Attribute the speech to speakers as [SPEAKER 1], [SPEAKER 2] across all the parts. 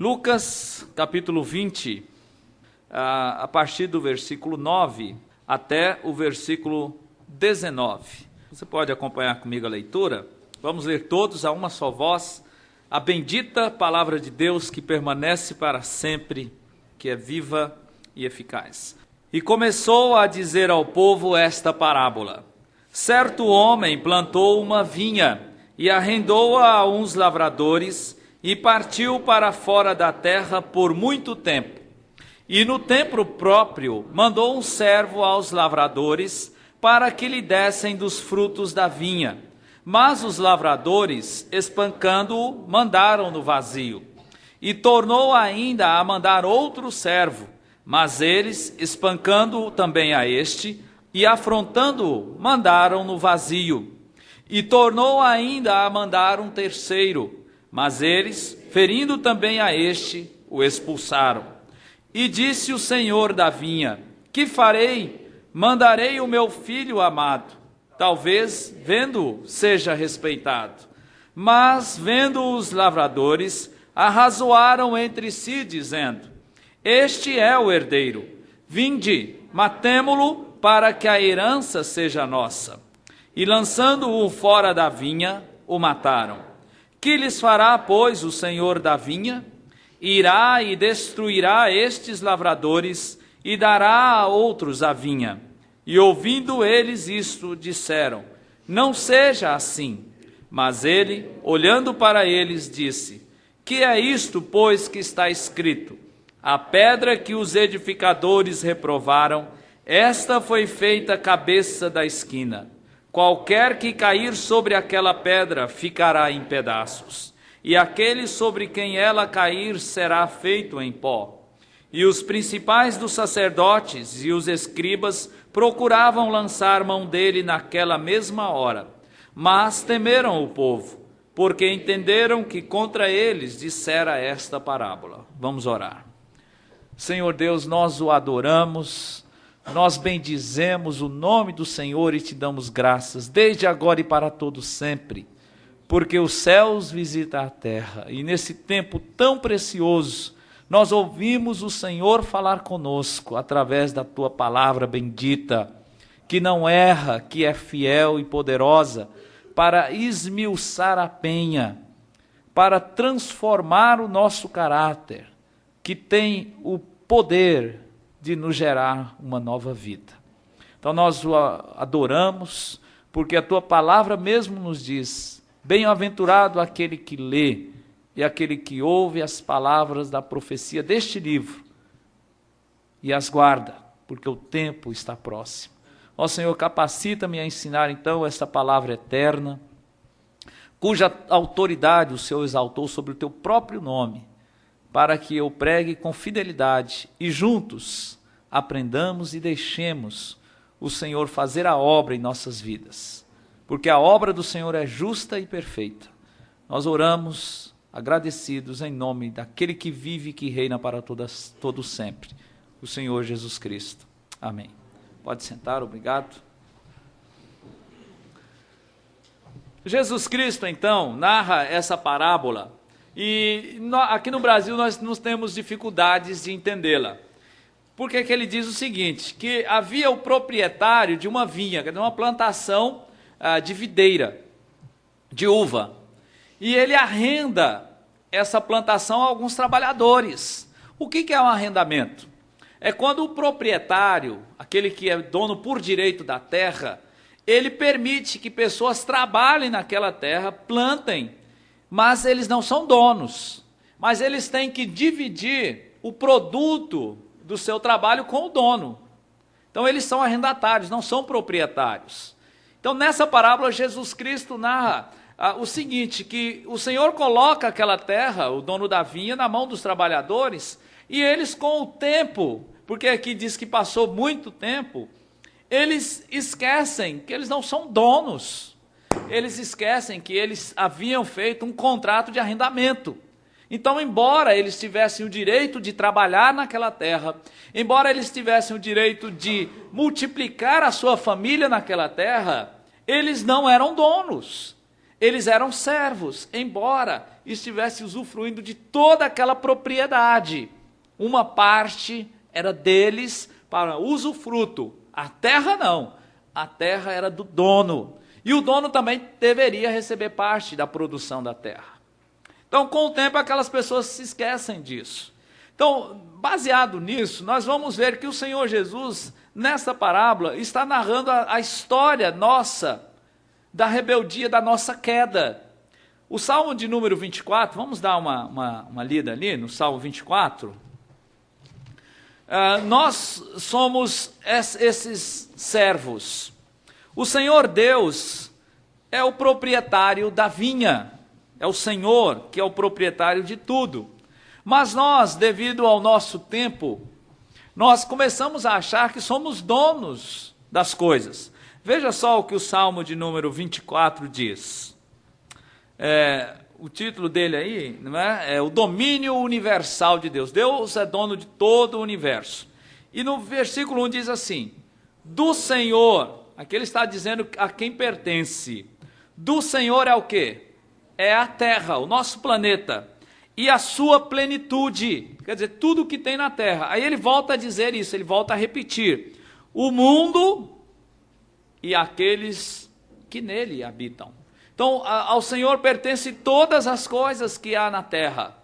[SPEAKER 1] Lucas, capítulo 20, a partir do versículo 9 até o versículo 19. Você pode acompanhar comigo a leitura? Vamos ler todos a uma só voz a bendita palavra de Deus que permanece para sempre, que é viva e eficaz. E começou a dizer ao povo esta parábola: certo homem plantou uma vinha e arrendou-a a uns lavradores e partiu para fora da terra por muito tempo. E no tempo próprio mandou um servo aos lavradores para que lhe dessem dos frutos da vinha. Mas os lavradores, espancando-o, mandaram-no vazio. E tornou ainda a mandar outro servo, mas eles, espancando-o também a este, e afrontando-o, mandaram-no vazio. E tornou ainda a mandar um terceiro, mas eles, ferindo também a este, o expulsaram. E disse o senhor da vinha: que farei? Mandarei o meu filho amado. Talvez, vendo-o, seja respeitado. Mas, vendo os lavradores, arrazoaram entre si, dizendo: este é o herdeiro. Vinde, matemo-lo, para que a herança seja nossa. E lançando-o fora da vinha, o mataram. Que lhes fará, pois, o senhor da vinha? Irá e destruirá estes lavradores, e dará a outros a vinha. E ouvindo eles isto, disseram: não seja assim. Mas ele, olhando para eles, disse: que é isto, pois, que está escrito? A pedra que os edificadores reprovaram, esta foi feita cabeça da esquina. Qualquer que cair sobre aquela pedra ficará em pedaços, e aquele sobre quem ela cair será feito em pó. E os principais dos sacerdotes e os escribas procuravam lançar mão dele naquela mesma hora, mas temeram o povo, porque entenderam que contra eles dissera esta parábola. Vamos orar. Senhor Deus, nós o adoramos, nós bendizemos o nome do Senhor e te damos graças, desde agora e para todo sempre, porque os céus visitam a terra, e nesse tempo tão precioso, nós ouvimos o Senhor falar conosco através da tua palavra bendita, que não erra, que é fiel e poderosa para esmiuçar a penha, para transformar o nosso caráter, que tem o poder de nos gerar uma nova vida. Então nós o adoramos, porque a tua palavra mesmo nos diz: bem-aventurado aquele que lê e aquele que ouve as palavras da profecia deste livro e as guarda, porque o tempo está próximo. Ó Senhor, capacita-me a ensinar então esta palavra eterna, cuja autoridade o Senhor exaltou sobre o teu próprio nome, para que eu pregue com fidelidade e juntos aprendamos e deixemos o Senhor fazer a obra em nossas vidas, porque a obra do Senhor é justa e perfeita. Nós oramos agradecidos em nome daquele que vive e que reina para todo sempre, o Senhor Jesus Cristo. Amém. Pode sentar, obrigado. Jesus Cristo, então, narra essa parábola e aqui no Brasil nós temos dificuldades de entendê-la. Porque que ele diz o seguinte, que havia o proprietário de uma vinha, de uma plantação de videira, de uva, e ele arrenda essa plantação a alguns trabalhadores. O que é um arrendamento? É quando o proprietário, aquele que é dono por direito da terra, ele permite que pessoas trabalhem naquela terra, plantem, mas eles não são donos, mas eles têm que dividir o produto do seu trabalho com o dono. Então eles são arrendatários, não são proprietários. Então nessa parábola Jesus Cristo narra o seguinte, que o Senhor coloca aquela terra, o dono da vinha, na mão dos trabalhadores, e eles com o tempo, porque aqui diz que passou muito tempo, eles esquecem que eles não são donos, eles esquecem que eles haviam feito um contrato de arrendamento. Então, embora eles tivessem o direito de trabalhar naquela terra, embora eles tivessem o direito de multiplicar a sua família naquela terra, eles não eram donos, eles eram servos, embora estivesse usufruindo de toda aquela propriedade. Uma parte era deles para usufruto. A terra não. A terra era do dono. E o dono também deveria receber parte da produção da terra. Então, com o tempo, aquelas pessoas se esquecem disso. Então, baseado nisso, nós vamos ver que o Senhor Jesus, nessa parábola, está narrando a história nossa, da rebeldia, da nossa queda. O Salmo de número 24, vamos dar uma lida ali no Salmo 24. Nós somos esses servos. O Senhor Deus é o proprietário da vinha, é o Senhor que é o proprietário de tudo. Mas nós, devido ao nosso tempo, nós começamos a achar que somos donos das coisas. Veja só o que o Salmo de número 24 diz. O título dele aí, não é? É o domínio universal de Deus. Deus é dono de todo o universo. E no versículo 1 diz assim: do Senhor, aqui ele está dizendo a quem pertence. Do Senhor é o quê? É a terra, o nosso planeta, e a sua plenitude, quer dizer, tudo o que tem na terra. Aí ele volta a dizer isso, ele volta a repetir: o mundo e aqueles que nele habitam. Então, ao Senhor pertence todas as coisas que há na terra,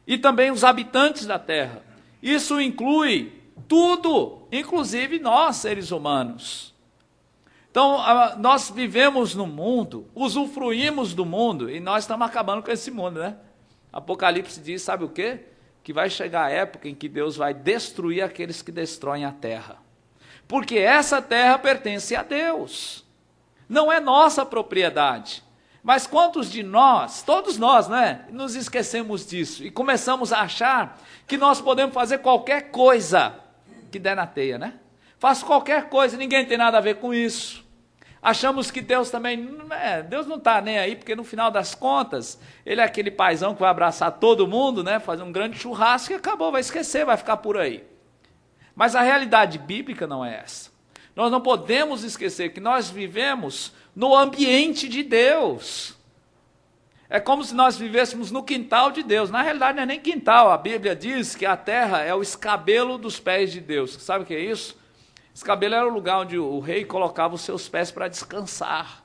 [SPEAKER 1] e também os habitantes da terra. Isso inclui tudo, inclusive nós, seres humanos. Então, nós vivemos no mundo, usufruímos do mundo, e nós estamos acabando com esse mundo, né? Apocalipse diz, sabe o quê? Que vai chegar a época em que Deus vai destruir aqueles que destroem a terra. Porque essa terra pertence a Deus. Não é nossa propriedade. Mas quantos de nós, todos nós, né, nos esquecemos disso e começamos a achar que nós podemos fazer qualquer coisa que der na teia, né? Faço qualquer coisa, ninguém tem nada a ver com isso. Achamos que Deus também, Deus não está nem aí, porque no final das contas, ele é aquele paizão que vai abraçar todo mundo, né, fazer um grande churrasco e acabou, vai esquecer, vai ficar por aí. Mas a realidade bíblica não é essa. Nós não podemos esquecer que nós vivemos no ambiente de Deus. É como se nós vivêssemos no quintal de Deus. Na realidade não é nem quintal, a Bíblia diz que a terra é o escabelo dos pés de Deus. Sabe o que é isso? Escabelo era o lugar onde o rei colocava os seus pés para descansar.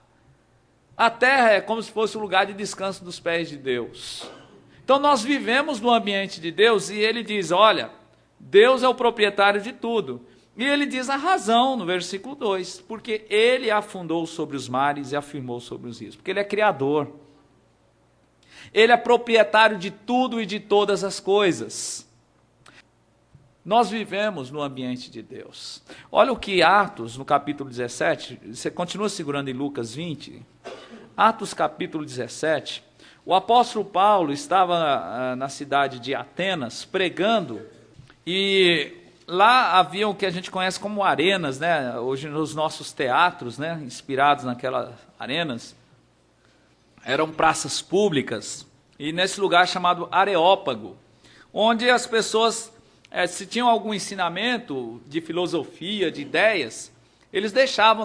[SPEAKER 1] A terra é como se fosse o lugar de descanso dos pés de Deus. Então nós vivemos no ambiente de Deus e ele diz, olha, Deus é o proprietário de tudo. E ele diz a razão no versículo 2, porque ele afundou sobre os mares e afirmou sobre os rios, porque ele é criador. Ele é proprietário de tudo e de todas as coisas. Nós vivemos no ambiente de Deus. Olha o que Atos, no capítulo 17, você continua segurando em Lucas 20, Atos capítulo 17, o apóstolo Paulo estava na cidade de Atenas pregando, e lá havia o que a gente conhece como arenas, né? Hoje nos nossos teatros, né? Inspirados naquelas arenas, eram praças públicas, e nesse lugar chamado Areópago, onde as pessoas, se tinham algum ensinamento de filosofia, de ideias, eles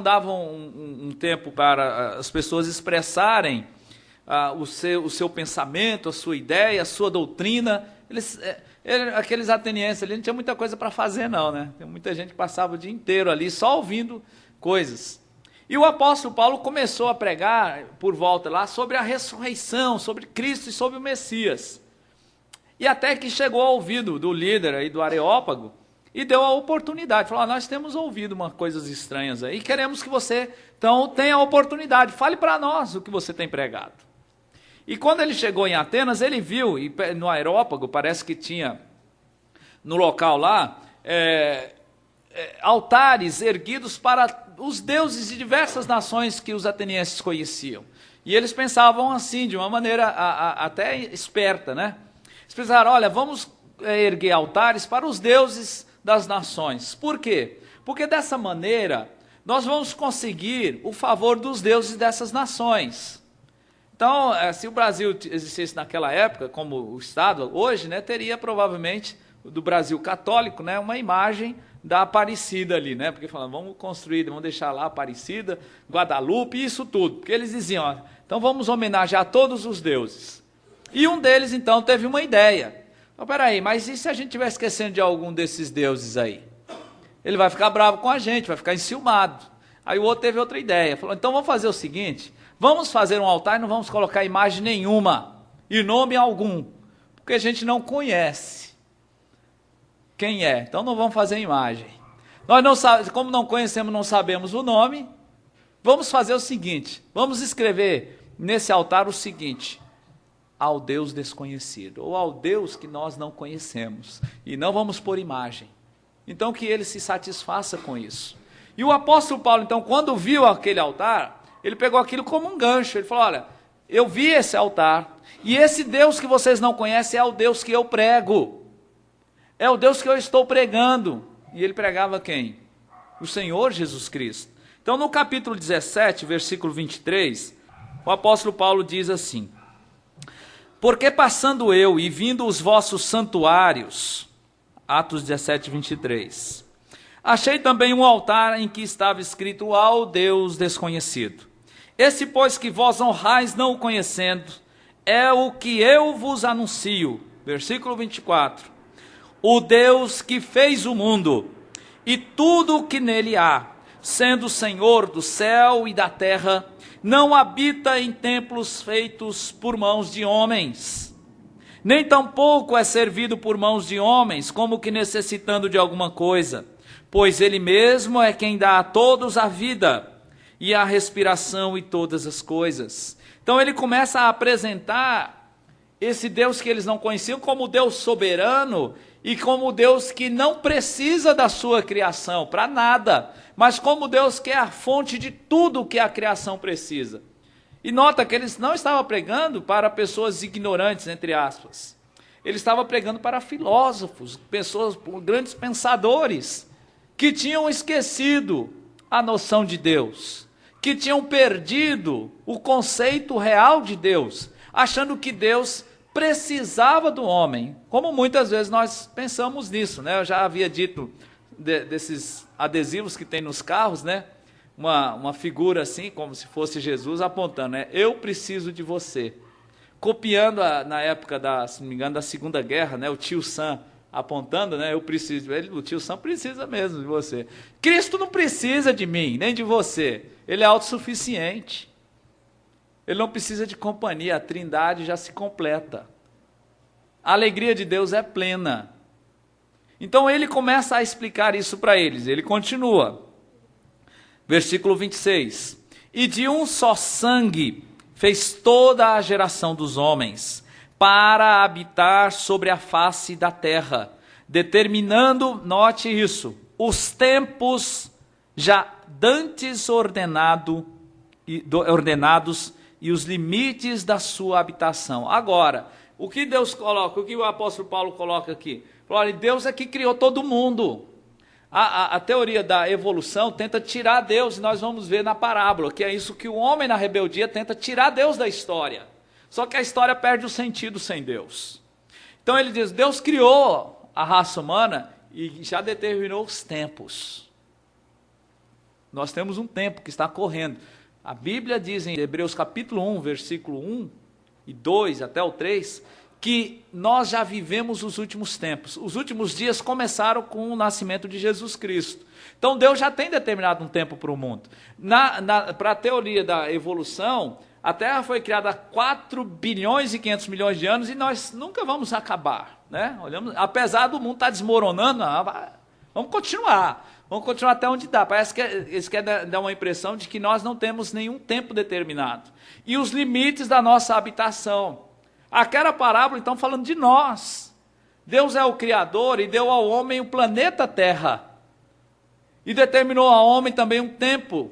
[SPEAKER 1] davam um tempo para as pessoas expressarem o seu pensamento, a sua ideia, a sua doutrina. Aqueles atenienses ali não tinha muita coisa para fazer não, né? Tem muita gente que passava o dia inteiro ali só ouvindo coisas. E o apóstolo Paulo começou a pregar por volta lá sobre a ressurreição, sobre Cristo e sobre o Messias. E até que chegou ao ouvido do líder aí do Areópago e deu a oportunidade. Falou, nós temos ouvido umas coisas estranhas aí, queremos que você então tenha a oportunidade, fale para nós o que você tem pregado. E quando ele chegou em Atenas, ele viu, e no Areópago parece que tinha no local lá, altares erguidos para os deuses de diversas nações que os atenienses conheciam. E eles pensavam assim, de uma maneira até esperta, né? Eles pensaram, olha, vamos erguer altares para os deuses das nações. Por quê? Porque dessa maneira nós vamos conseguir o favor dos deuses dessas nações. Então, se o Brasil existisse naquela época, como o Estado hoje, né, teria provavelmente, do Brasil católico, né, uma imagem da Aparecida ali, né? Porque falaram, vamos construir, vamos deixar lá Aparecida, Guadalupe, isso tudo. Porque eles diziam, ó, então vamos homenagear todos os deuses. E um deles, então, teve uma ideia. Peraí, mas e se a gente estiver esquecendo de algum desses deuses aí? Ele vai ficar bravo com a gente, vai ficar enciumado. Aí o outro teve outra ideia, falou, então vamos fazer o seguinte, vamos fazer um altar e não vamos colocar imagem nenhuma, e nome algum, porque a gente não conhece quem é, então não vamos fazer imagem. Nós não sabemos, como não conhecemos, não sabemos o nome, vamos fazer o seguinte, vamos escrever nesse altar o seguinte, ao Deus desconhecido, ou ao Deus que nós não conhecemos, e não vamos pôr imagem. Então que ele se satisfaça com isso. E o apóstolo Paulo, então, quando viu aquele altar, ele pegou aquilo como um gancho. Ele falou, olha, eu vi esse altar, e esse Deus que vocês não conhecem é o Deus que eu prego. É o Deus que eu estou pregando. E ele pregava quem? O Senhor Jesus Cristo. Então, no capítulo 17, versículo 23, o apóstolo Paulo diz assim, porque passando eu e vindo os vossos santuários, Atos 17, 23, achei também um altar em que estava escrito ao Deus desconhecido. Esse, pois, que vós honrais não o conhecendo, é o que eu vos anuncio. Versículo 24. O Deus que fez o mundo e tudo o que nele há, sendo Senhor do céu e da terra, não habita em templos feitos por mãos de homens, nem tampouco é servido por mãos de homens, como que necessitando de alguma coisa, pois ele mesmo é quem dá a todos a vida e a respiração e todas as coisas. Então ele começa a apresentar esse Deus que eles não conheciam como Deus soberano e como Deus que não precisa da sua criação para nada, mas como Deus que é a fonte de tudo que a criação precisa. E nota que eles não estavam pregando para pessoas ignorantes, entre aspas. Ele estava pregando para filósofos, pessoas, grandes pensadores, que tinham esquecido a noção de Deus, que tinham perdido o conceito real de Deus, achando que Deus precisava do homem, como muitas vezes nós pensamos nisso, né? Eu já havia dito desses adesivos que tem nos carros, né? Uma figura assim, como se fosse Jesus apontando, né? Eu preciso de você. Copiando na época se não me engano, da Segunda Guerra, né? O tio Sam apontando, né? Eu preciso. O tio Sam precisa mesmo de você. Cristo não precisa de mim, nem de você. Ele é autossuficiente. Ele não precisa de companhia, a trindade já se completa. A alegria de Deus é plena. Então ele começa a explicar isso para eles, ele continua. Versículo 26. E de um só sangue fez toda a geração dos homens, para habitar sobre a face da terra, determinando, note isso, os tempos já dantes ordenados e os limites da sua habitação. Agora, o que Deus coloca, o que o apóstolo Paulo coloca aqui? Olha, Deus é que criou todo mundo. A teoria da evolução tenta tirar Deus, e nós vamos ver na parábola, que é isso que o homem na rebeldia tenta tirar Deus da história. Só que a história perde o sentido sem Deus. Então ele diz, Deus criou a raça humana e já determinou os tempos. Nós temos um tempo que está correndo. A Bíblia diz em Hebreus capítulo 1, versículo 1 e 2 até o 3, que nós já vivemos os últimos tempos. Os últimos dias começaram com o nascimento de Jesus Cristo. Então Deus já tem determinado um tempo para o mundo. Para a teoria da evolução, a Terra foi criada há 4 bilhões e 500 milhões de anos e nós nunca vamos acabar, né? Apesar do mundo estar desmoronando, vamos continuar até onde dá. Parece que eles querem dar uma impressão de que nós não temos nenhum tempo determinado. E os limites da nossa habitação. Aquela parábola, então, falando de nós. Deus é o Criador e deu ao homem o planeta Terra. E determinou ao homem também um tempo.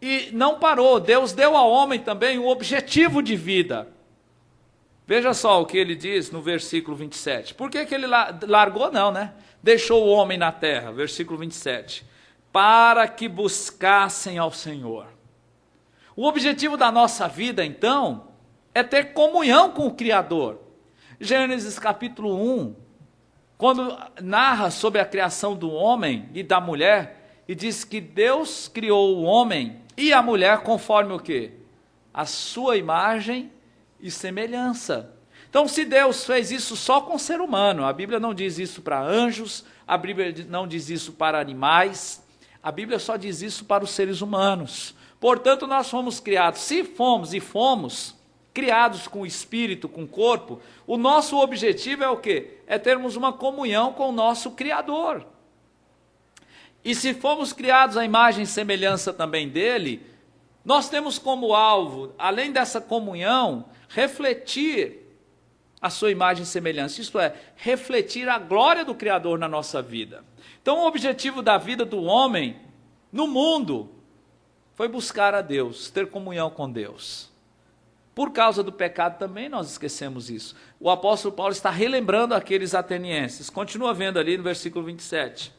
[SPEAKER 1] E não parou, Deus deu ao homem também o objetivo de vida. Veja só o que ele diz no versículo 27. Por que ele largou? Não, né? Deixou o homem na terra, versículo 27. Para que buscassem ao Senhor. O objetivo da nossa vida, então, é ter comunhão com o Criador. Gênesis capítulo 1, quando narra sobre a criação do homem e da mulher, e diz que Deus criou o homem e a mulher conforme o quê? A sua imagem e semelhança. Então, se Deus fez isso só com o ser humano, a Bíblia não diz isso para anjos, a Bíblia não diz isso para animais, a Bíblia só diz isso para os seres humanos. Portanto, nós fomos criados, se fomos criados com o espírito, com o corpo, o nosso objetivo é o quê? É termos uma comunhão com o nosso Criador. E se fomos criados à imagem e semelhança também dele, nós temos como alvo, além dessa comunhão, refletir a sua imagem e semelhança, isto é, refletir a glória do Criador na nossa vida. Então, o objetivo da vida do homem no mundo foi buscar a Deus, ter comunhão com Deus. Por causa do pecado também nós esquecemos isso. O apóstolo Paulo está relembrando aqueles atenienses. Continua vendo ali no versículo 27.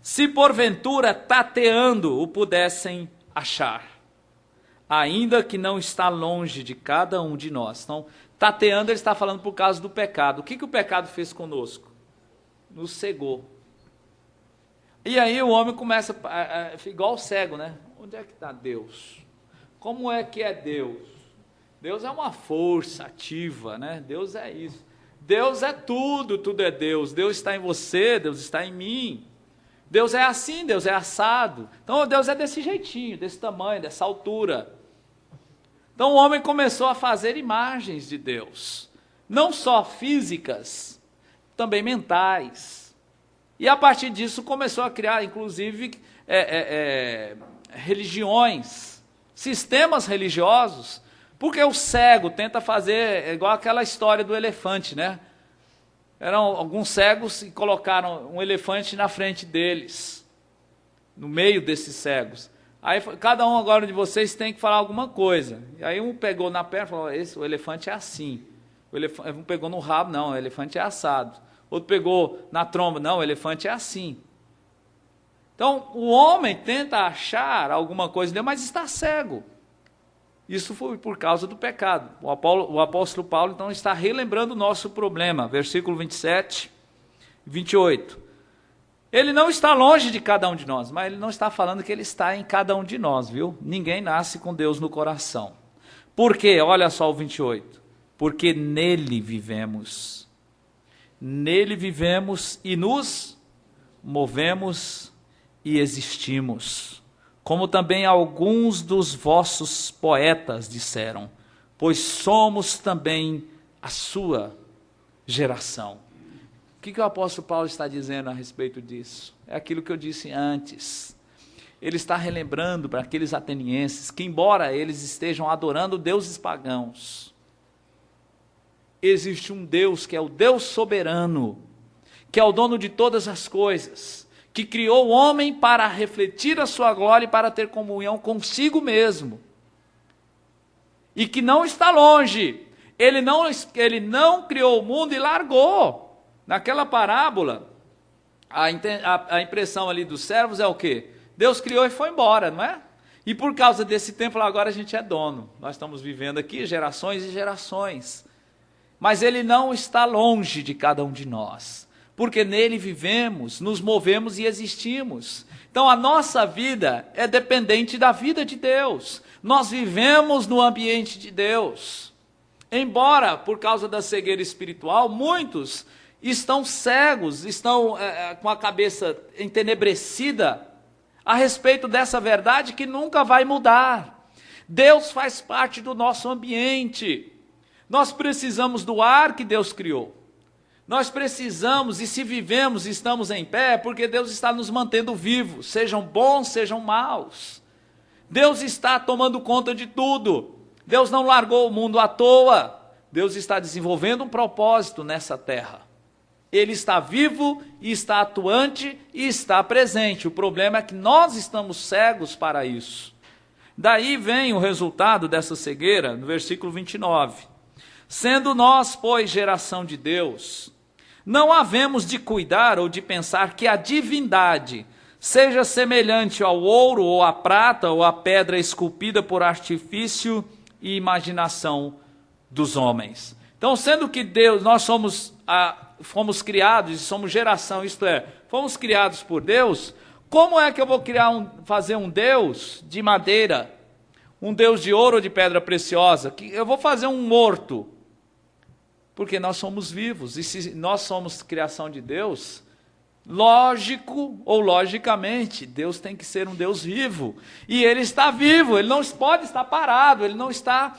[SPEAKER 1] Se porventura tateando o pudessem achar, ainda que não está longe de cada um de nós. Então, tateando, ele está falando por causa do pecado. O que o pecado fez conosco? Nos cegou. E aí o homem começa, igual o cego, né? Onde é que está Deus? Como é que é Deus? Deus é uma força ativa, né? Deus é isso. Deus é tudo, tudo é Deus. Deus está em você, Deus está em mim. Deus é assim, Deus é assado. Então Deus é desse jeitinho, desse tamanho, dessa altura. Então o homem começou a fazer imagens de Deus, não só físicas, também mentais. E a partir disso começou a criar, inclusive, religiões, sistemas religiosos, porque o cego tenta fazer, igual aquela história do elefante, né? Eram alguns cegos e colocaram um elefante na frente deles, no meio desses cegos. Aí cada um agora de vocês tem que falar alguma coisa. E aí um pegou na perna e falou, o elefante é assim. Um pegou no rabo, não, o elefante é assado. Outro pegou na tromba, não, o elefante é assim. Então o homem tenta achar alguma coisa, mas está cego. Isso foi por causa do pecado. O apóstolo Paulo então está relembrando o nosso problema. Versículo 27 e 28. Ele não está longe de cada um de nós, mas ele não está falando que ele está em cada um de nós, viu? Ninguém nasce com Deus no coração. Por quê? Olha só o 28. Porque nele vivemos. Nele vivemos e nos movemos e existimos. Como também alguns dos vossos poetas disseram, pois somos também a sua geração. O que o apóstolo Paulo está dizendo a respeito disso? É aquilo que eu disse antes. Ele está relembrando para aqueles atenienses que, embora eles estejam adorando deuses pagãos, existe um Deus que é o Deus soberano, que é o dono de todas as coisas, que criou o homem para refletir a sua glória e para ter comunhão consigo mesmo. E que não está longe. Ele não criou o mundo e largou. Naquela parábola, a impressão ali dos servos é o quê? Deus criou e foi embora, não é? E por causa desse templo agora a gente é dono. Nós estamos vivendo aqui gerações e gerações. Mas ele não está longe de cada um de nós. Porque nele vivemos, nos movemos e existimos. Então a nossa vida é dependente da vida de Deus. Nós vivemos no ambiente de Deus. Embora, por causa da cegueira espiritual, muitos estão cegos, estão com a cabeça entenebrecida a respeito dessa verdade que nunca vai mudar. Deus faz parte do nosso ambiente. Nós precisamos do ar que Deus criou. Nós precisamos, e se vivemos e estamos em pé, porque Deus está nos mantendo vivos, sejam bons, sejam maus. Deus está tomando conta de tudo. Deus não largou o mundo à toa. Deus está desenvolvendo um propósito nessa terra. Ele está vivo, e está atuante e está presente. O problema é que nós estamos cegos para isso. Daí vem o resultado dessa cegueira, no versículo 29. Sendo nós, pois, geração de Deus, não havemos de cuidar ou de pensar que a divindade seja semelhante ao ouro ou à prata ou à pedra esculpida por artifício e imaginação dos homens. Então, sendo que Deus, nós fomos criados e somos geração, isto é, fomos criados por Deus, como é que eu vou fazer um Deus de madeira, um Deus de ouro ou de pedra preciosa, que eu vou fazer um morto, porque nós somos vivos, e se nós somos criação de Deus, lógico ou logicamente, Deus tem que ser um Deus vivo, e Ele está vivo, Ele não pode estar parado, Ele não está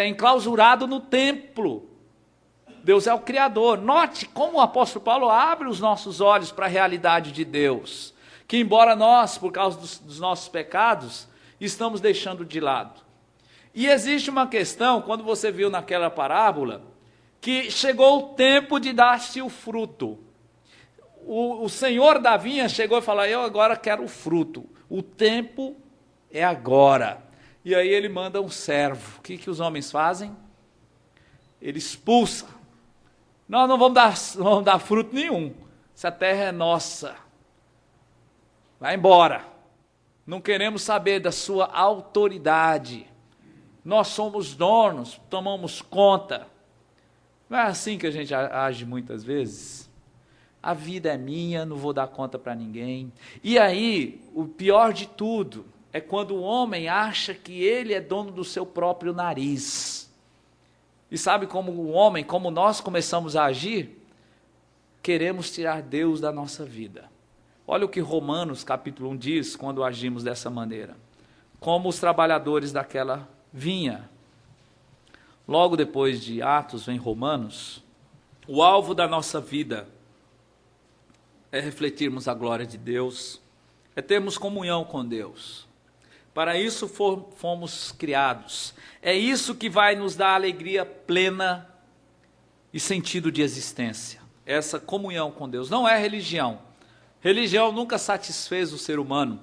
[SPEAKER 1] enclausurado no templo. Deus é o Criador. Note como o apóstolo Paulo abre os nossos olhos para a realidade de Deus, que embora nós, por causa dos nossos pecados, estamos deixando de lado. E existe uma questão, quando você viu naquela parábola, que chegou o tempo de dar-se o fruto. O senhor da vinha chegou e falou, eu agora quero o fruto, o tempo é agora. E aí ele manda um servo. O que os homens fazem? Ele expulsa. Nós não vamos dar fruto nenhum, essa terra é nossa, vai embora, não queremos saber da sua autoridade, nós somos donos, tomamos conta. Não é assim que a gente age muitas vezes? A vida é minha, não vou dar conta para ninguém. E aí, o pior de tudo é quando o homem acha que ele é dono do seu próprio nariz. E sabe como o homem, como nós começamos a agir? Queremos tirar Deus da nossa vida. Olha o que Romanos capítulo 1 diz quando agimos dessa maneira. Como os trabalhadores daquela vinha. Logo depois de Atos vem Romanos. O alvo da nossa vida é refletirmos a glória de Deus, é termos comunhão com Deus. Para isso fomos criados. É isso que vai nos dar alegria plena e sentido de existência. Essa comunhão com Deus. Não é religião. Religião nunca satisfez o ser humano.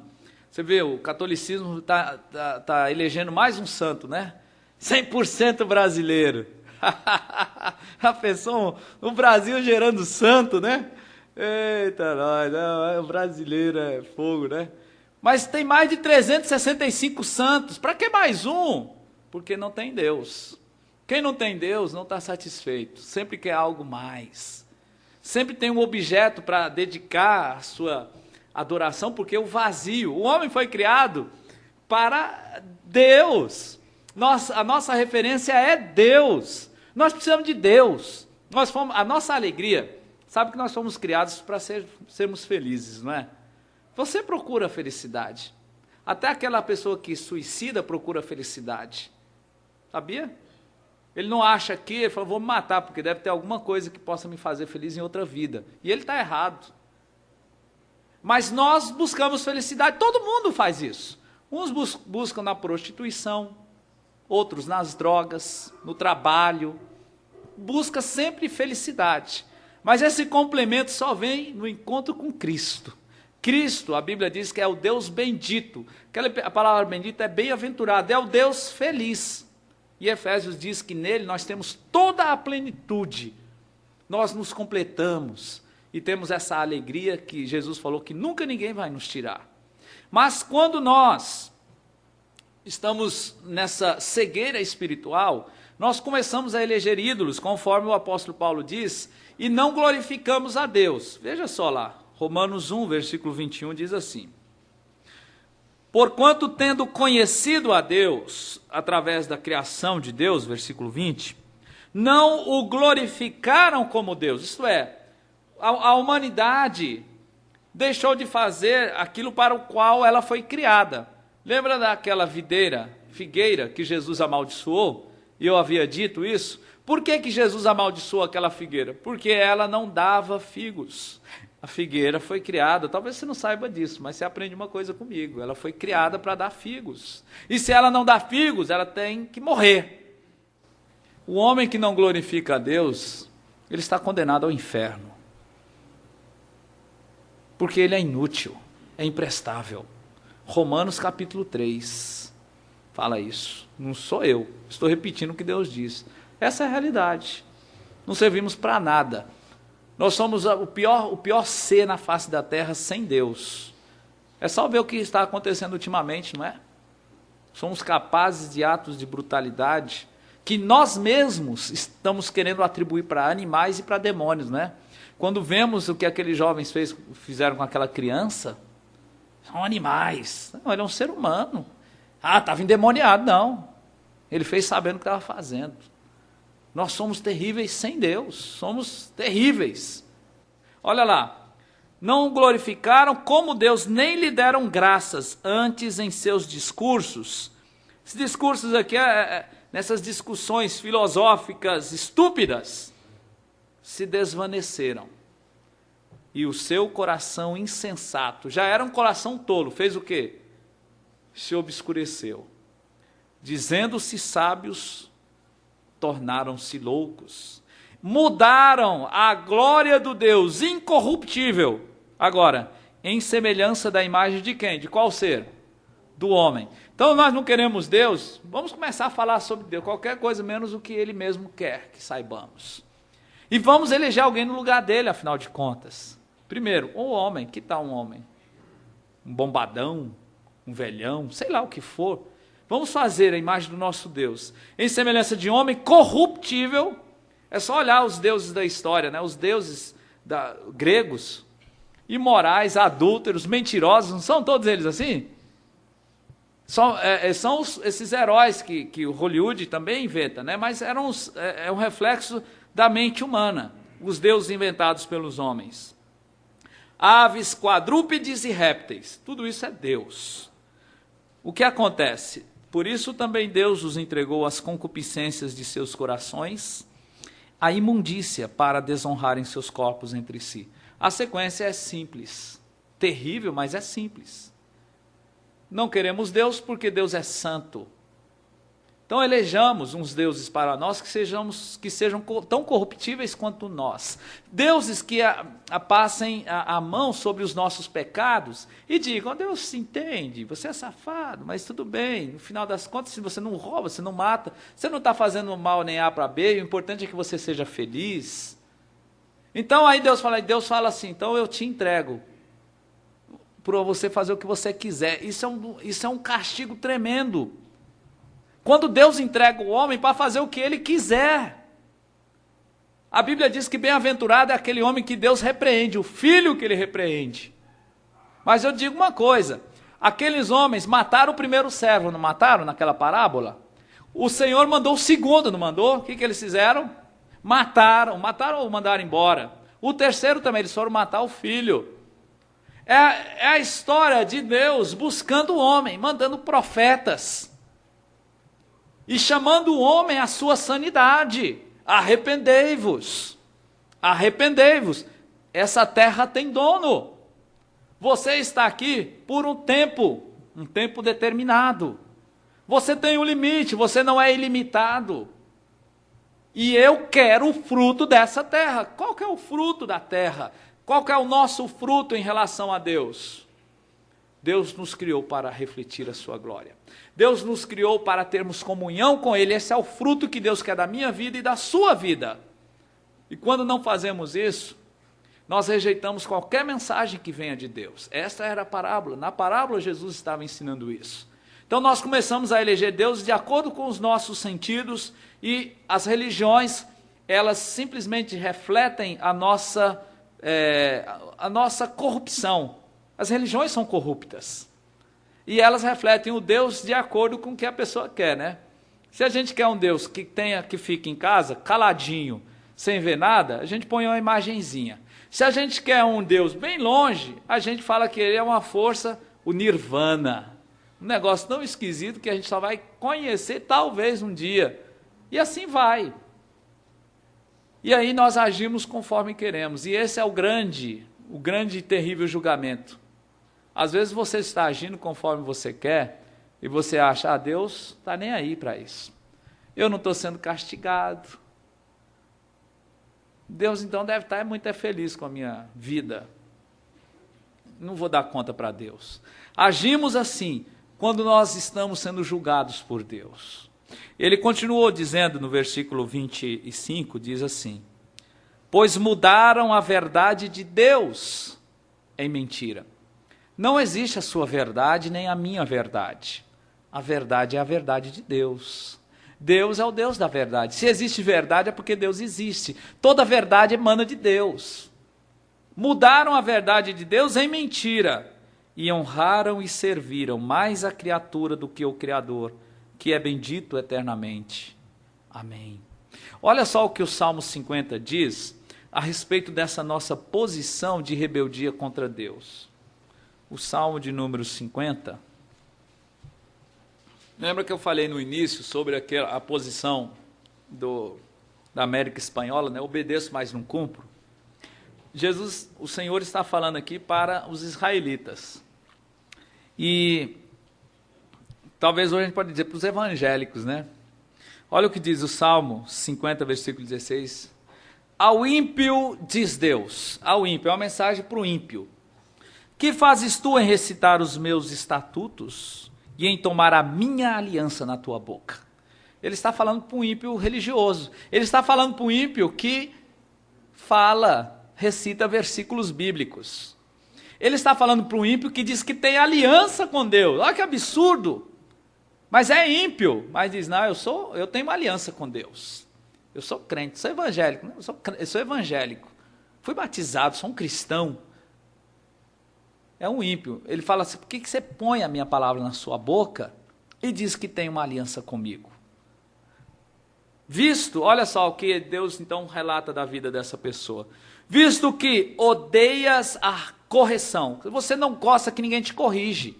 [SPEAKER 1] Você vê, o catolicismo tá elegendo mais um santo, né? 100% brasileiro. A pessoa, o Brasil gerando santo, né? Eita, nós, o brasileiro é fogo, né? Mas tem mais de 365 santos. Para que mais um? Porque não tem Deus. Quem não tem Deus não está satisfeito. Sempre quer algo mais. Sempre tem um objeto para dedicar a sua adoração, porque o vazio. O homem foi criado para Deus. A nossa referência é Deus. Nós precisamos de Deus. A nossa alegria, sabe que nós fomos criados para sermos felizes, não é? Você procura felicidade. Até aquela pessoa que suicida procura felicidade. Sabia? Ele não acha que, ele fala, vou me matar, porque deve ter alguma coisa que possa me fazer feliz em outra vida. E ele está errado. Mas nós buscamos felicidade, todo mundo faz isso. Uns buscam na prostituição, outros nas drogas, no trabalho. Busca sempre felicidade. Mas esse complemento só vem no encontro com Cristo. Cristo, a Bíblia diz que é o Deus bendito. A palavra bendita é bem-aventurado, é o Deus feliz. E Efésios diz que nele nós temos toda a plenitude. Nós nos completamos e temos essa alegria que Jesus falou que nunca ninguém vai nos tirar. Mas quando nós estamos nessa cegueira espiritual, nós começamos a eleger ídolos, conforme o apóstolo Paulo diz, e não glorificamos a Deus. Veja só lá. Romanos 1, versículo 21 diz assim: porquanto tendo conhecido a Deus, através da criação de Deus, versículo 20, não o glorificaram como Deus, isto é, a humanidade deixou de fazer aquilo para o qual ela foi criada. Lembra daquela figueira que Jesus amaldiçoou? E eu havia dito isso. Por que Jesus amaldiçoou aquela figueira? Porque ela não dava figos. A figueira foi criada, talvez você não saiba disso, mas você aprende uma coisa comigo, ela foi criada para dar figos. E se ela não dá figos, ela tem que morrer. O homem que não glorifica a Deus, ele está condenado ao inferno. Porque ele é inútil, é imprestável. Romanos capítulo 3 fala isso. Não sou eu, estou repetindo o que Deus diz. Essa é a realidade. Não servimos para nada. Nós somos o pior ser na face da terra sem Deus. É só ver o que está acontecendo ultimamente, não é? Somos capazes de atos de brutalidade que nós mesmos estamos querendo atribuir para animais e para demônios, não é? Quando vemos o que aqueles jovens fizeram com aquela criança, são animais. Não, ele é um ser humano. Estava endemoniado. Não. Ele fez sabendo o que estava fazendo. Nós somos terríveis sem Deus. Somos terríveis. Olha lá. Não glorificaram como Deus, nem lhe deram graças antes em seus discursos. Esses discursos aqui, nessas discussões filosóficas estúpidas, se desvaneceram. E o seu coração insensato, já era um coração tolo, fez o quê? Se obscureceu. Dizendo-se sábios, tornaram-se loucos. Mudaram a glória do Deus incorruptível. Agora, em semelhança da imagem de quem? De qual ser? Do homem. Então nós não queremos Deus, vamos começar a falar sobre Deus, qualquer coisa menos o que Ele mesmo quer que saibamos. E vamos eleger alguém no lugar dele, afinal de contas. Primeiro, um homem. Que tal um homem? Um bombadão, um velhão, sei lá o que for. Vamos fazer a imagem do nosso Deus em semelhança de homem corruptível. É só olhar os deuses da história, né? Os deuses gregos, imorais, adúlteros, mentirosos, não são todos eles assim? São esses heróis que o Hollywood também inventa, né? Mas é um reflexo da mente humana, os deuses inventados pelos homens. Aves, quadrúpedes e répteis, tudo isso é Deus. O que acontece? Por isso também Deus os entregou às concupiscências de seus corações, a imundícia para desonrarem seus corpos entre si. A sequência é simples, terrível, mas é simples. Não queremos Deus porque Deus é santo. Então elejamos uns deuses para nós que sejam tão corruptíveis quanto nós. Deuses que passem a mão sobre os nossos pecados e digam: Deus se entende, você é safado, mas tudo bem. No final das contas, se você não rouba, você não mata, você não está fazendo mal nem A para B, o importante é que você seja feliz. Então aí Deus fala assim: então eu te entrego para você fazer o que você quiser. Isso é um castigo tremendo. Quando Deus entrega o homem para fazer o que ele quiser. A Bíblia diz que bem-aventurado é aquele homem que Deus repreende, o filho que ele repreende. Mas eu digo uma coisa, aqueles homens mataram o primeiro servo, não mataram naquela parábola? O Senhor mandou o segundo, não mandou? O que eles fizeram? Mataram ou mandaram embora. O terceiro também, eles foram matar o filho. É a história de Deus buscando o homem, mandando profetas. E chamando o homem à sua sanidade. Arrependei-vos. Arrependei-vos. Essa terra tem dono. Você está aqui por um tempo determinado. Você tem um limite, você não é ilimitado. E eu quero o fruto dessa terra. Qual que é o fruto da terra? Qual que é o nosso fruto em relação a Deus? Deus nos criou para refletir a sua glória. Deus nos criou para termos comunhão com Ele. Esse é o fruto que Deus quer da minha vida e da sua vida. E quando não fazemos isso, nós rejeitamos qualquer mensagem que venha de Deus. Esta era a parábola. Na parábola Jesus estava ensinando isso. Então nós começamos a eleger Deus de acordo com os nossos sentidos, e as religiões, elas simplesmente refletem a nossa corrupção. As religiões são corruptas. E elas refletem o Deus de acordo com o que a pessoa quer, né? Se a gente quer um Deus que fique em casa, caladinho, sem ver nada, a gente põe uma imagenzinha. Se a gente quer um Deus bem longe, a gente fala que ele é uma força, o Nirvana. Um negócio tão esquisito que a gente só vai conhecer talvez um dia. E assim vai. E aí nós agimos conforme queremos. E esse é o grande e terrível julgamento. Às vezes você está agindo conforme você quer e você acha: Deus está nem aí para isso. Eu não estou sendo castigado. Deus então deve estar muito feliz com a minha vida. Não vou dar conta para Deus. Agimos assim quando nós estamos sendo julgados por Deus. Ele continuou dizendo no versículo 25, diz assim: pois mudaram a verdade de Deus em mentira. Não existe a sua verdade nem a minha verdade. A verdade é a verdade de Deus. Deus é o Deus da verdade. Se existe verdade é porque Deus existe. Toda verdade emana de Deus. Mudaram a verdade de Deus em mentira e honraram e serviram mais a criatura do que o Criador, que é bendito eternamente. Amém. Olha só o que o Salmo 50 diz a respeito dessa nossa posição de rebeldia contra Deus. O Salmo de número 50. Lembra que eu falei no início sobre a posição da América Espanhola, né? Obedeço, mas não cumpro. Jesus, o Senhor está falando aqui para os israelitas. E talvez hoje a gente pode dizer para os evangélicos, né? Olha o que diz o Salmo 50, versículo 16. Ao ímpio diz Deus, ao ímpio, é uma mensagem para o ímpio. Que fazes tu em recitar os meus estatutos e em tomar a minha aliança na tua boca? Ele está falando para um ímpio religioso. Ele está falando para um ímpio que recita versículos bíblicos. Ele está falando para um ímpio que diz que tem aliança com Deus. Olha que absurdo! Mas é ímpio, mas diz, não, eu tenho uma aliança com Deus. Eu sou crente, sou evangélico, eu sou evangélico. Fui batizado, sou um cristão. É um ímpio. Ele fala assim, por que você põe a minha palavra na sua boca e diz que tem uma aliança comigo? Visto, olha só o que Deus então relata da vida dessa pessoa. Visto que odeias a correção, você não gosta que ninguém te corrige.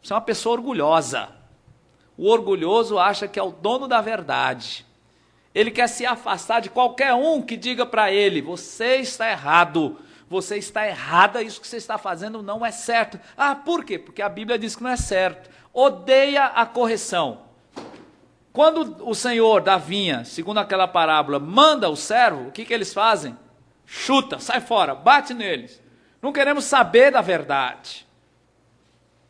[SPEAKER 1] Você é uma pessoa orgulhosa. O orgulhoso acha que é o dono da verdade. Ele quer se afastar de qualquer um que diga para ele, você está errado, você está errada, isso que você está fazendo não é certo. Ah, por quê? Porque a Bíblia diz que não é certo. Odeia a correção. Quando o Senhor da vinha, segundo aquela parábola, manda o servo, o que eles fazem? Chuta, sai fora, bate neles. Não queremos saber da verdade.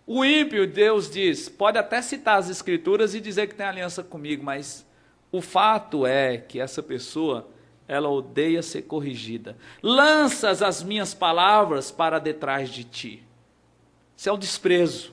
[SPEAKER 1] O ímpio, Deus diz, pode até citar as escrituras e dizer que tem aliança comigo, mas o fato é que essa pessoa, ela odeia ser corrigida. Lanças as minhas palavras para detrás de ti. Isso é um desprezo.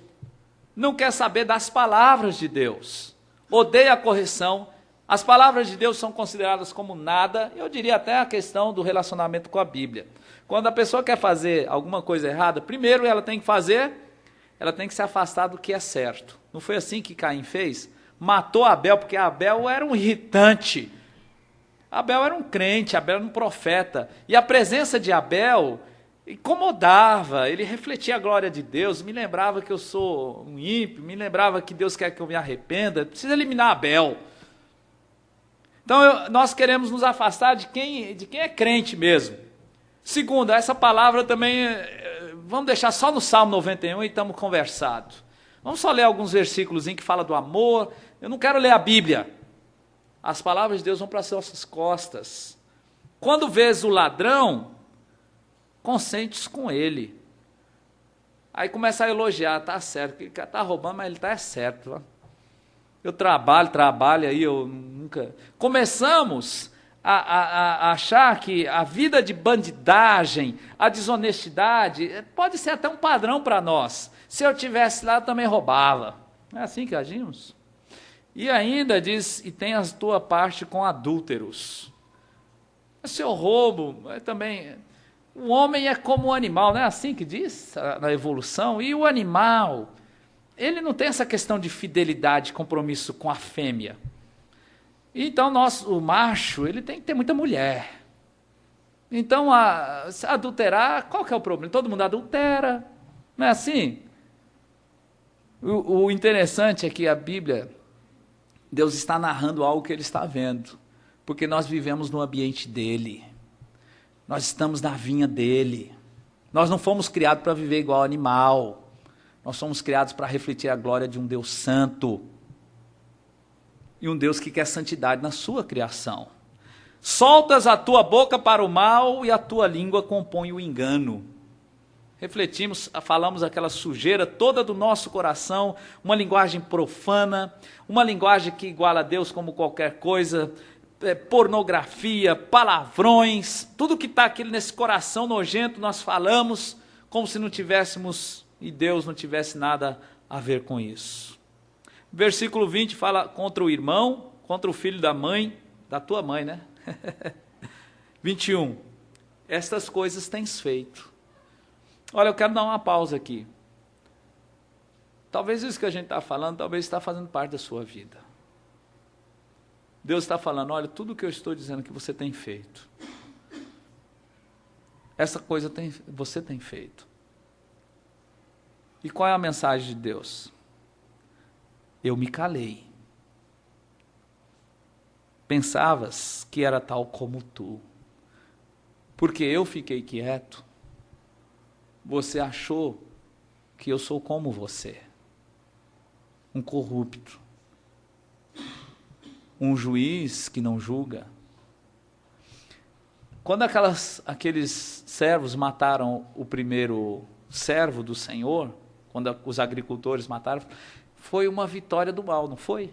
[SPEAKER 1] Não quer saber das palavras de Deus. Odeia a correção. As palavras de Deus são consideradas como nada, eu diria até a questão do relacionamento com a Bíblia. Quando a pessoa quer fazer alguma coisa errada, primeiro ela tem que se afastar do que é certo. Não foi assim que Caim fez? Matou Abel, porque Abel era um irritante. Abel era um crente, Abel era um profeta. E a presença de Abel incomodava, ele refletia a glória de Deus, me lembrava que eu sou um ímpio, me lembrava que Deus quer que eu me arrependa, precisa eliminar Abel. Então nós queremos nos afastar de quem é crente mesmo. Segundo, essa palavra também, vamos deixar só no Salmo 91 e estamos conversados. Vamos só ler alguns versículos que falam do amor. Eu não quero ler a Bíblia. As palavras de Deus vão para as nossas costas. Quando vês o ladrão, consentes com ele. Aí começa a elogiar, tá certo, ele está roubando, mas ele está certo. Ó. Eu trabalho, aí eu nunca... Começamos a achar que a vida de bandidagem, a desonestidade, pode ser até um padrão para nós. Se eu tivesse lá, eu também roubava. Não é assim que agimos? E ainda diz, e tem a tua parte com adúlteros. Seu roubo, também... O homem é como o animal, não é assim que diz na evolução? E o animal, ele não tem essa questão de fidelidade, compromisso com a fêmea. Então, o macho, ele tem que ter muita mulher. Então, adulterar, qual que é o problema? Todo mundo adultera, não é assim? O interessante é que a Bíblia, Deus está narrando algo que Ele está vendo, porque nós vivemos no ambiente dEle. Nós estamos na vinha dEle. Nós não fomos criados para viver igual animal. Nós somos criados para refletir a glória de um Deus santo. E um Deus que quer santidade na sua criação. Soltas a tua boca para o mal e a tua língua compõe o engano. Refletimos, falamos aquela sujeira toda do nosso coração, uma linguagem profana, uma linguagem que iguala a Deus como qualquer coisa, pornografia, palavrões, tudo que está aqui nesse coração nojento, nós falamos como se não tivéssemos, e Deus não tivesse nada a ver com isso. Versículo 20 fala contra o irmão, contra o filho da mãe, da tua mãe, né? 21. Estas coisas tens feito. Olha, eu quero dar uma pausa aqui. Talvez isso que a gente está falando, talvez está fazendo parte da sua vida. Deus está falando, olha, tudo que eu estou dizendo que você tem feito, essa coisa você tem feito. E qual é a mensagem de Deus? Eu me calei. Pensavas que era tal como tu. Porque eu fiquei quieto, você achou que eu sou como você. Um corrupto. Um juiz que não julga. Quando aqueles servos mataram o primeiro servo do Senhor, quando os agricultores mataram, foi uma vitória do mal, não foi?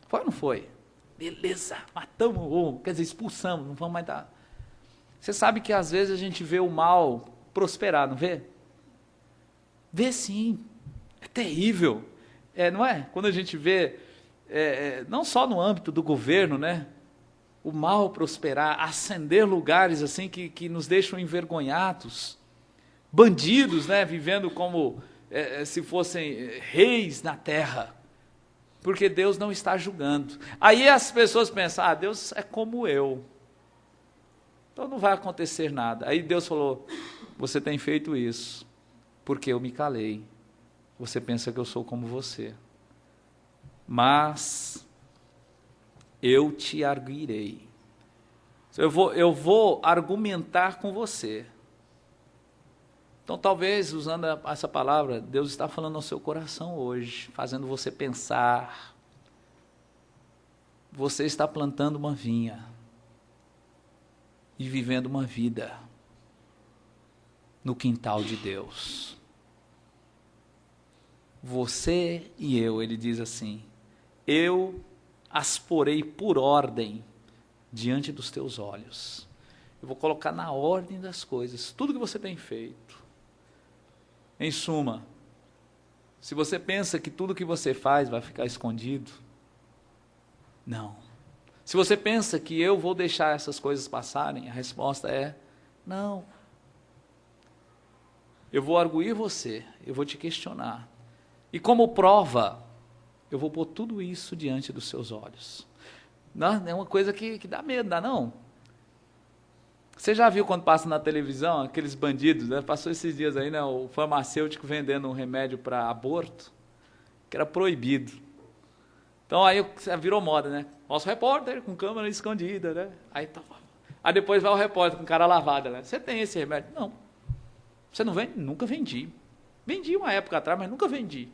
[SPEAKER 1] Foi ou não foi? Beleza, matamos, quer dizer, expulsamos, não vamos mais dar. Você sabe que às vezes a gente vê o mal prosperar, não vê? Vê sim, é terrível, não é? Quando a gente vê, não só no âmbito do governo, né? O mal prosperar, ascender lugares assim que nos deixam envergonhados, bandidos, né? Vivendo como se fossem reis na terra, porque Deus não está julgando. Aí as pessoas pensam, Deus é como eu, então não vai acontecer nada. Aí Deus falou, você tem feito isso, porque eu me calei. Você pensa que eu sou como você. Mas eu te arguirei. Eu vou argumentar com você. Então talvez, usando essa palavra, Deus está falando ao seu coração hoje, fazendo você pensar. Você está plantando uma vinha e vivendo uma vida no quintal de Deus. Você e eu, ele diz assim, eu as porei por ordem diante dos teus olhos. Eu vou colocar na ordem das coisas, tudo que você tem feito. Em suma, se você pensa que tudo que você faz vai ficar escondido, não. Se você pensa que eu vou deixar essas coisas passarem, a resposta é não. Eu vou arguir você, eu vou te questionar. E como prova, eu vou pôr tudo isso diante dos seus olhos. Não, é uma coisa que dá medo, dá não? Você já viu quando passa na televisão, aqueles bandidos, né? Passou esses dias aí, né, o farmacêutico vendendo um remédio para aborto, que era proibido. Então aí virou moda, né? Nosso repórter com câmera escondida, né? Aí depois vai o repórter com cara lavada, né? Você tem esse remédio? Não. Você não vende? Nunca vendi. Vendi uma época atrás, mas nunca vendi.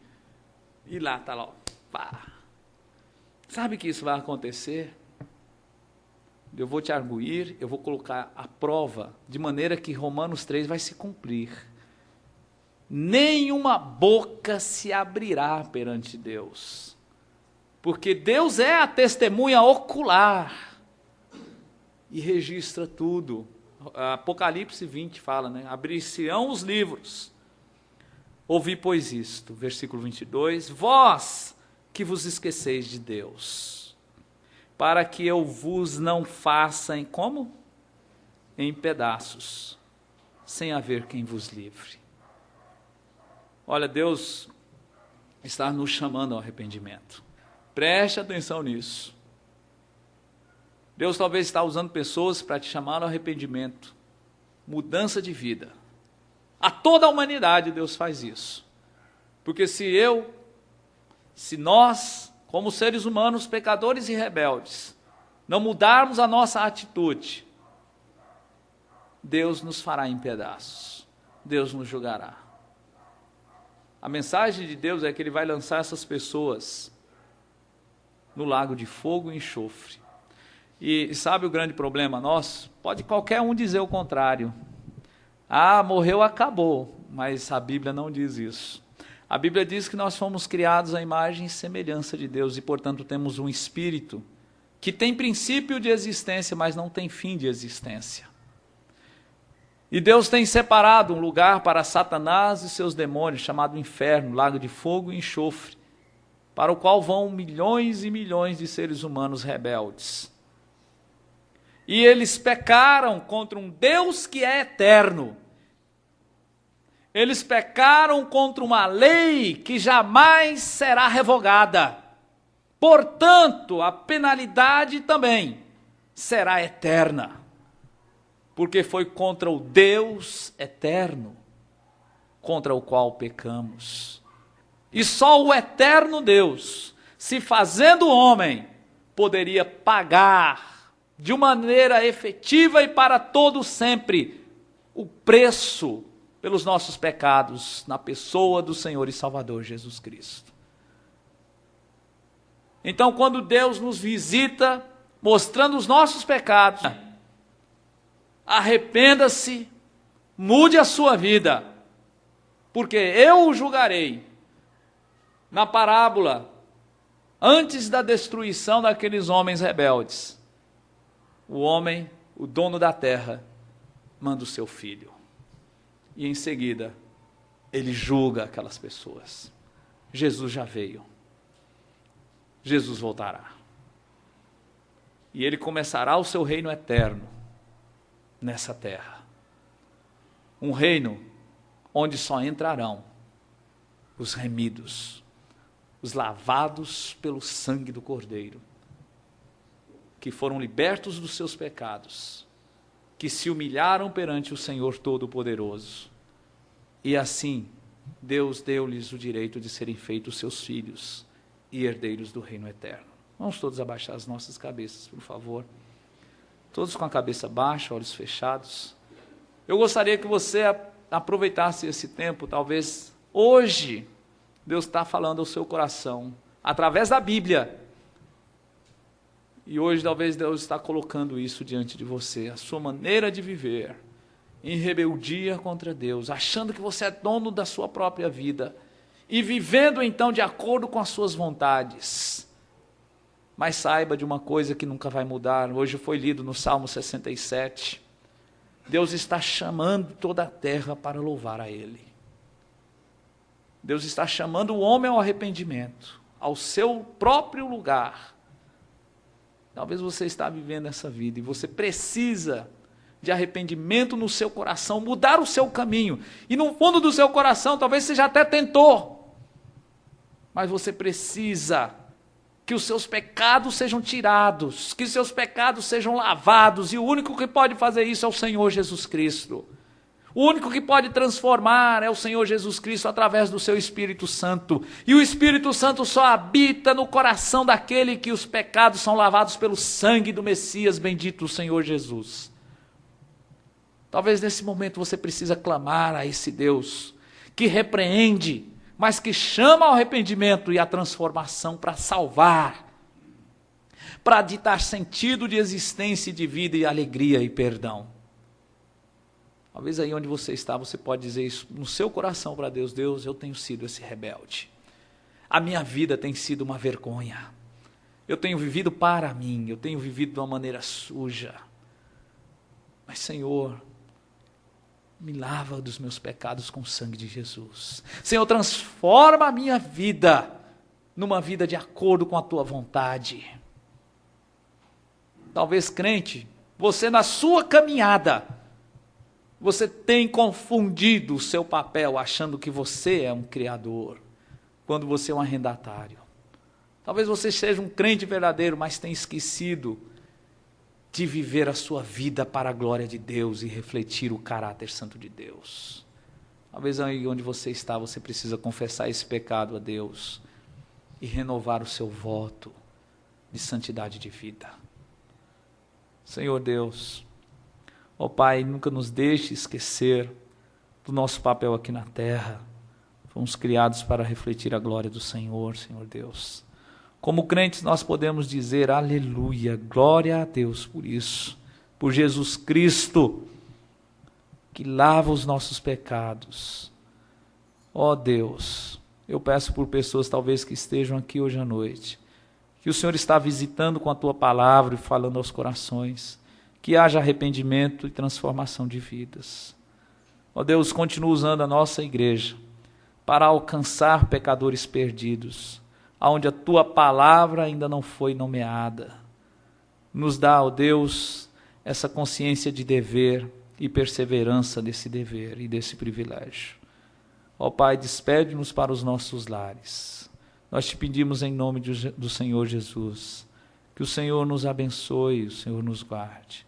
[SPEAKER 1] E lá, tá lá, ó. Pá. Sabe que isso vai acontecer? Eu vou te arguir, eu vou colocar a prova, de maneira que Romanos 3 vai se cumprir. Nenhuma boca se abrirá perante Deus. Porque Deus é a testemunha ocular. E registra tudo. Apocalipse 20 fala, né? Abrir-se-ão os livros. Ouvi, pois, isto, versículo 22, vós que vos esqueceis de Deus, para que eu vos não faça em como? Em pedaços, sem haver quem vos livre. Olha, Deus está nos chamando ao arrependimento. Preste atenção nisso. Deus talvez está usando pessoas para te chamar ao arrependimento, mudança de vida. A toda a humanidade Deus faz isso. Porque se nós, como seres humanos, pecadores e rebeldes, não mudarmos a nossa atitude, Deus nos fará em pedaços. Deus nos julgará. A mensagem de Deus é que Ele vai lançar essas pessoas no lago de fogo e enxofre. E sabe o grande problema nosso? Pode qualquer um dizer o contrário. Morreu, acabou. Mas a Bíblia não diz isso. A Bíblia diz que nós fomos criados à imagem e semelhança de Deus e, portanto, temos um espírito que tem princípio de existência, mas não tem fim de existência. E Deus tem separado um lugar para Satanás e seus demônios, chamado inferno, lago de fogo e enxofre, para o qual vão milhões e milhões de seres humanos rebeldes. E eles pecaram contra um Deus que é eterno. Eles pecaram contra uma lei que jamais será revogada. Portanto, a penalidade também será eterna, porque foi contra o Deus eterno contra o qual pecamos. E só o eterno Deus, se fazendo homem, poderia pagar de uma maneira efetiva e para todo sempre o preço pelos nossos pecados na pessoa do Senhor e Salvador Jesus Cristo. Então, quando Deus nos visita, mostrando os nossos pecados, arrependa-se, mude a sua vida, porque eu o julgarei. Na parábola, antes da destruição daqueles homens rebeldes, o homem, o dono da terra, manda o seu filho. E em seguida, ele julga aquelas pessoas. Jesus já veio. Jesus voltará. E ele começará o seu reino eterno nessa terra. Um reino onde só entrarão os remidos, os lavados pelo sangue do Cordeiro, que foram libertos dos seus pecados, que se humilharam perante o Senhor Todo-Poderoso. E assim, Deus deu-lhes o direito de serem feitos seus filhos e herdeiros do reino eterno. Vamos todos abaixar as nossas cabeças, por favor. Todos com a cabeça baixa, olhos fechados. Eu gostaria que você aproveitasse esse tempo, talvez hoje, Deus está falando ao seu coração, através da Bíblia. E hoje talvez Deus está colocando isso diante de você, a sua maneira de viver, em rebeldia contra Deus, achando que você é dono da sua própria vida, e vivendo então de acordo com as suas vontades. Mas saiba de uma coisa que nunca vai mudar, hoje foi lido no Salmo 67, Deus está chamando toda a terra para louvar a Ele. Deus está chamando o homem ao arrependimento, ao seu próprio lugar. Talvez você está vivendo essa vida e você precisa de arrependimento no seu coração, mudar o seu caminho. E no fundo do seu coração, talvez você já até tentou, mas você precisa que os seus pecados sejam tirados, que os seus pecados sejam lavados, e o único que pode fazer isso é o Senhor Jesus Cristo. O único que pode transformar é o Senhor Jesus Cristo através do seu Espírito Santo. E o Espírito Santo só habita no coração daquele que os pecados são lavados pelo sangue do Messias, bendito o Senhor Jesus. Talvez nesse momento você precisa clamar a esse Deus que repreende, mas que chama ao arrependimento e à transformação para salvar, para ditar sentido de existência, de vida e alegria e perdão. Talvez aí onde você está, você pode dizer isso no seu coração para Deus: Deus, eu tenho sido esse rebelde. A minha vida tem sido uma vergonha. Eu tenho vivido para mim, eu tenho vivido de uma maneira suja. Mas, Senhor, me lava dos meus pecados com o sangue de Jesus. Senhor, transforma a minha vida numa vida de acordo com a Tua vontade. Talvez, crente, você na sua caminhada, você tem confundido o seu papel, achando que você é um criador, quando você é um arrendatário. Talvez você seja um crente verdadeiro, mas tenha esquecido de viver a sua vida para a glória de Deus e refletir o caráter santo de Deus. Talvez aí onde você está, você precisa confessar esse pecado a Deus e renovar o seu voto de santidade de vida. Senhor Deus, ó Pai, nunca nos deixe esquecer do nosso papel aqui na terra. Fomos criados para refletir a glória do Senhor, Senhor Deus. Como crentes nós podemos dizer aleluia, glória a Deus por isso, por Jesus Cristo, que lava os nossos pecados. Ó Deus, eu peço por pessoas talvez que estejam aqui hoje à noite, que o Senhor está visitando com a Tua palavra e falando aos corações, que haja arrependimento e transformação de vidas. Ó Deus, continua usando a nossa igreja para alcançar pecadores perdidos, aonde a Tua palavra ainda não foi nomeada. Nos dá, ó Deus, essa consciência de dever e perseverança desse dever e desse privilégio. Ó Pai, despede-nos para os nossos lares. Nós te pedimos em nome do Senhor Jesus, que o Senhor nos abençoe, o Senhor nos guarde.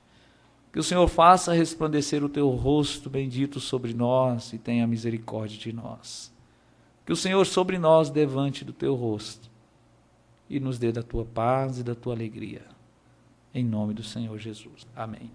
[SPEAKER 1] Que o Senhor faça resplandecer o teu rosto bendito sobre nós e tenha misericórdia de nós. Que o Senhor sobre nós levante do teu rosto e nos dê da tua paz e da tua alegria. Em nome do Senhor Jesus. Amém.